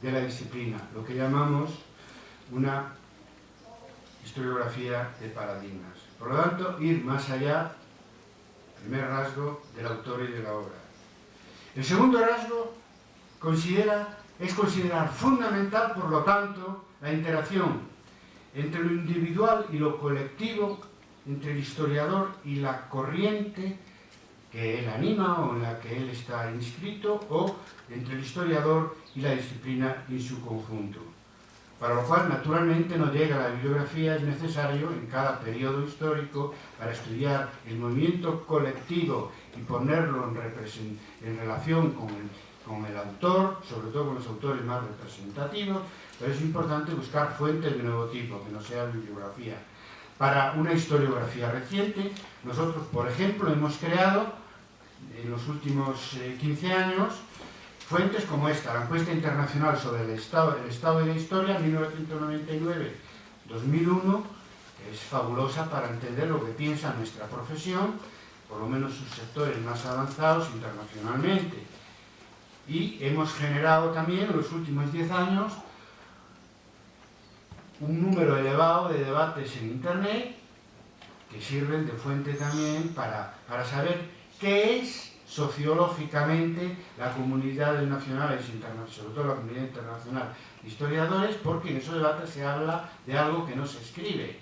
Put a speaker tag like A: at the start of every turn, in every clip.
A: de la disciplina, lo que llamamos una historiografía de paradigmas. Por lo tanto, ir más allá, primer rasgo, del autor y de la obra. El segundo rasgo es considerar fundamental, por lo tanto, la interacción entre lo individual y lo colectivo, entre el historiador y la corriente que él anima o en la que él está inscrito, o entre el historiador y la disciplina en su conjunto. Para lo cual, naturalmente, no llega la bibliografía, es necesario en cada periodo histórico, para estudiar el movimiento colectivo y ponerlo en relación con el autor, sobre todo con los autores más representativos, pero es importante buscar fuentes de nuevo tipo, que no sea bibliografía. Para una historiografía reciente, nosotros, por ejemplo, hemos creado en los últimos 15 años fuentes como esta, la encuesta internacional sobre el estado de la historia 1999-2001, que es fabulosa para entender lo que piensa nuestra profesión, por lo menos sus sectores más avanzados internacionalmente. Y hemos generado también en los últimos 10 años un número elevado de debates en Internet que sirven de fuente también para saber qué es sociológicamente la comunidad nacional, sobre todo la comunidad internacional de historiadores, porque en esos debates se habla de algo que no se escribe,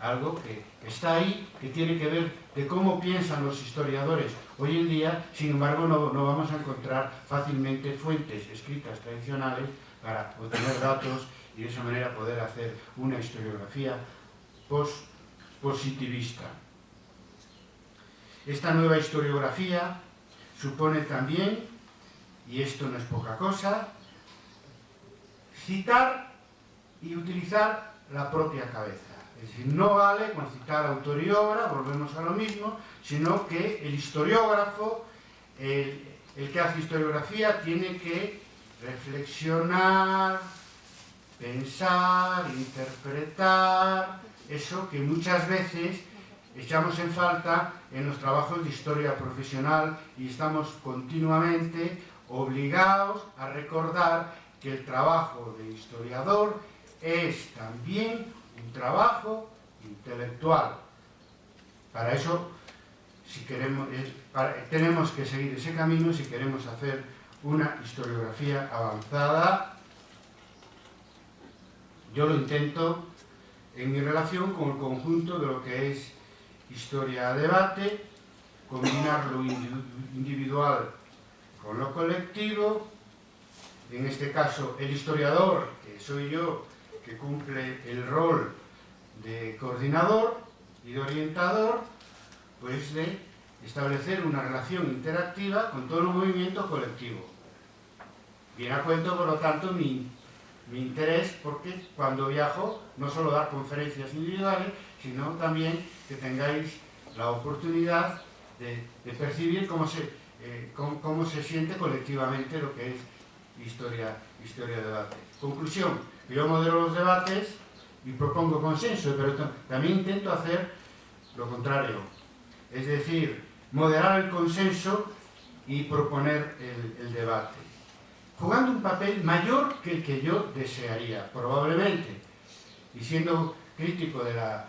A: algo que está ahí, que tiene que ver de cómo piensan los historiadores hoy en día. Sin embargo, no vamos a encontrar fácilmente fuentes escritas tradicionales para obtener datos y de esa manera poder hacer una historiografía positivista. Esta nueva historiografía supone también, y esto no es poca cosa, citar y utilizar la propia cabeza. Es decir, no vale con citar autor y obra, volvemos a lo mismo, sino que el historiógrafo, el que hace historiografía, tiene que reflexionar, pensar, interpretar, eso que muchas veces echamos en falta en los trabajos de historia profesional, y estamos continuamente obligados a recordar que el trabajo de historiador es también un trabajo intelectual. Para eso, tenemos que seguir ese camino si queremos hacer una historiografía avanzada. Yo lo intento en mi relación con el conjunto de lo que es historia-debate, combinar lo individual con lo colectivo. En este caso, el historiador, que soy yo, que cumple el rol de coordinador y de orientador, pues de establecer una relación interactiva con todo el movimiento colectivo. Viene a cuento, por lo tanto, mi interés, porque cuando viajo, no solo dar conferencias individuales, sino también que tengáis la oportunidad de percibir cómo se siente colectivamente lo que es historia-debate. Conclusión: yo modelo los debates y propongo consenso, pero también intento hacer lo contrario, es decir, moderar el consenso y proponer el debate, jugando un papel mayor que el que yo desearía, probablemente. Y siendo crítico de la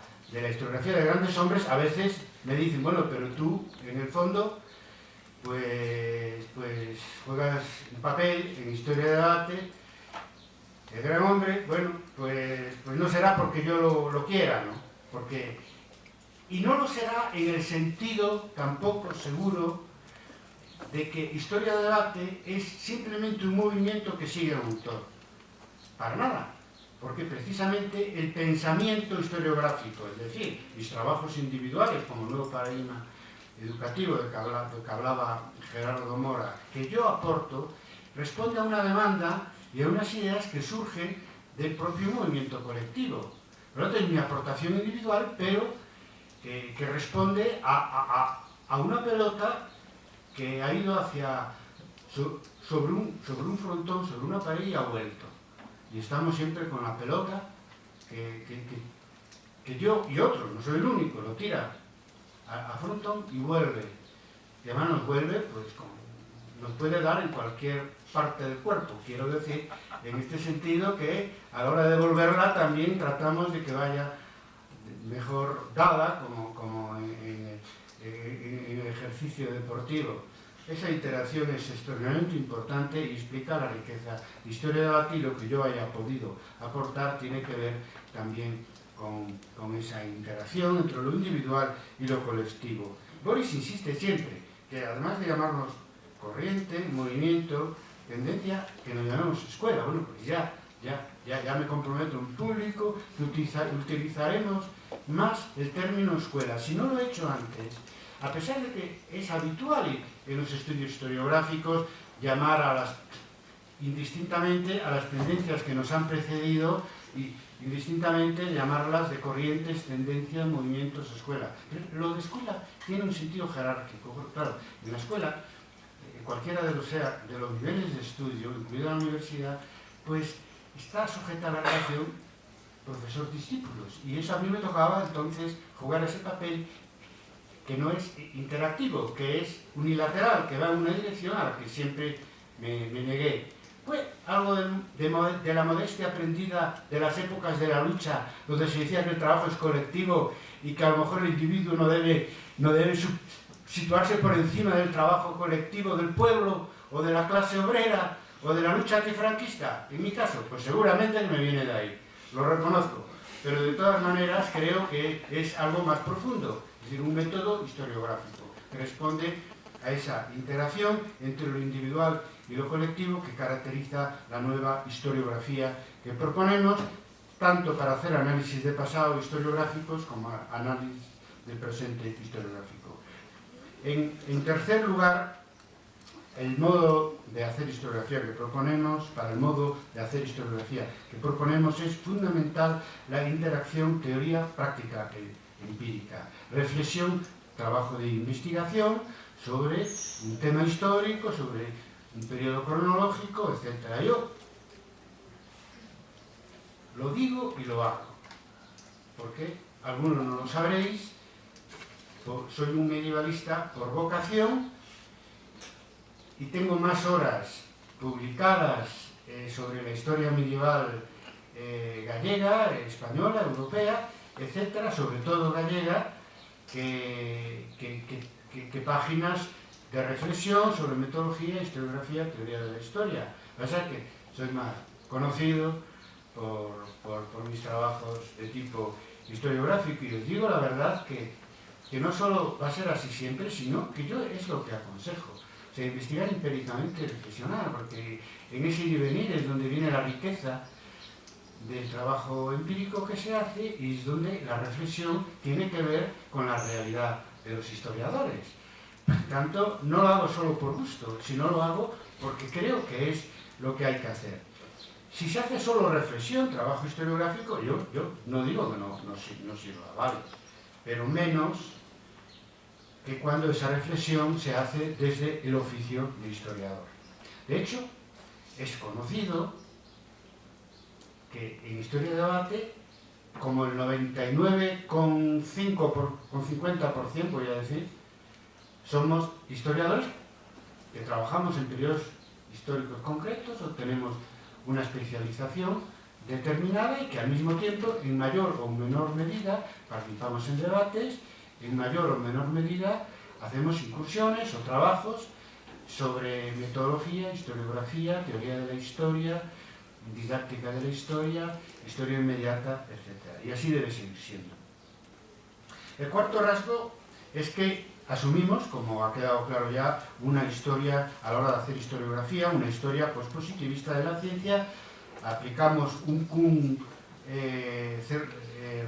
A: historiografía de grandes hombres, a veces me dicen, bueno, pero tú, en el fondo, pues juegas un papel en historia de debate, el gran hombre, bueno, pues no será porque yo lo quiera, ¿no? Y no lo será en el sentido, tampoco seguro, de que historia de debate es simplemente un movimiento que sigue a un autor. Para nada. Porque precisamente el pensamiento historiográfico, es decir, mis trabajos individuales como nuevo paradigma educativo de que hablaba Gerardo Mora, que yo aporto, responde a una demanda y a unas ideas que surgen del propio movimiento colectivo. Por lo tanto, es mi aportación individual, pero que responde a una pelota que ha ido sobre un frontón, sobre una pared, y ha vuelto. Y estamos siempre con la pelota que yo y otros, no soy el único, lo tira a frontón y vuelve. Y además nos vuelve pues nos puede dar en cualquier parte del cuerpo. Quiero decir, en este sentido, que a la hora de devolverla también tratamos de que vaya mejor dada, como en el ejercicio deportivo. Esa iteración es extremadamente importante y explica la riqueza. La historia de debate y lo que yo haya podido aportar tiene que ver también con esa interacción entre lo individual y lo colectivo. Boris insiste siempre que, además de llamarnos corriente, movimiento, tendencia, que nos llamemos escuela. Bueno, pues ya me comprometo en público que utilizaremos más el término escuela. Si no lo he hecho antes, a pesar de que es habitual en los estudios historiográficos llamar indistintamente a las tendencias que nos han precedido y indistintamente llamarlas de corrientes, tendencias, movimientos, escuela. Lo de escuela tiene un sentido jerárquico. Claro, en la escuela, cualquiera de los niveles de estudio, incluida la universidad, pues está sujeta a la relación profesor-discípulos. Y eso a mí me tocaba entonces jugar ese papel que no es interactivo, que es unilateral, que va en una dirección a la que siempre me negué. Fue algo de la modestia aprendida de las épocas de la lucha, donde se decía que el trabajo es colectivo y que a lo mejor el individuo no debe situarse por encima del trabajo colectivo del pueblo o de la clase obrera o de la lucha antifranquista. En mi caso, pues seguramente me viene de ahí, lo reconozco, pero de todas maneras creo que es algo más profundo, es decir, un método historiográfico que responde a esa interacción entre lo individual y lo colectivo que caracteriza la nueva historiografía que proponemos, tanto para hacer análisis de pasado historiográficos como análisis del presente historiográfico. En tercer lugar, el modo de hacer historiografía que proponemos, para el modo de hacer historiografía que proponemos, es fundamental la interacción teoría-práctica empírica, reflexión, trabajo de investigación sobre un tema histórico, sobre un periodo cronológico, etc. Yo lo digo y lo hago, porque algunos no lo sabréis, soy un medievalista por vocación y tengo más horas publicadas sobre la historia medieval gallega, española, europea, etcétera, sobre todo gallega, que páginas de reflexión sobre metodología, historiografía, teoría de la historia. Pasa que soy más conocido por mis trabajos de tipo historiográfico y os digo la verdad que no solo va a ser así siempre, sino que yo es lo que aconsejo. O sea, investigar empíricamente y reflexionar, porque en ese ir y venir es donde viene la riqueza del trabajo empírico que se hace y es donde la reflexión tiene que ver con la realidad de los historiadores. Por tanto, no lo hago solo por gusto, sino lo hago porque creo que es lo que hay que hacer. Si se hace solo reflexión, trabajo historiográfico, yo no digo que no sirva, vale, pero menos que cuando esa reflexión se hace desde el oficio de historiador. De hecho, es conocido que en Historia de Debate, como el 99,50%, voy a decir, somos historiadores que trabajamos en periodos históricos concretos o tenemos una especialización determinada y que al mismo tiempo, en mayor o menor medida, participamos en debates, en mayor o menor medida hacemos incursiones o trabajos sobre metodología, historiografía, teoría de la historia, didáctica de la historia inmediata, etc. Y así debe seguir siendo. El cuarto rasgo es que asumimos, como ha quedado claro ya, una historia, a la hora de hacer historiografía, una historia pospositivista de la ciencia, aplicamos un cum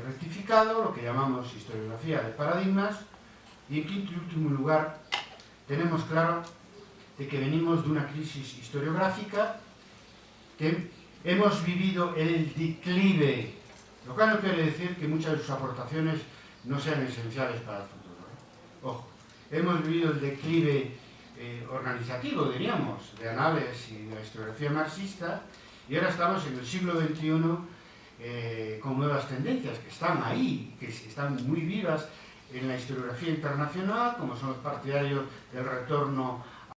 A: rectificado, lo que llamamos historiografía de paradigmas, y en quinto y último lugar, tenemos claro de que venimos de una crisis historiográfica, que hemos vivido el declive, lo cual no quiere decir que muchas de sus aportaciones no sean esenciales para el futuro. Ojo, hemos vivido el declive organizativo, diríamos, de Annales y de la historiografía marxista, y ahora estamos en el siglo XXI con nuevas tendencias que están ahí, que están muy vivas en la historiografía internacional, como son los partidarios del retorno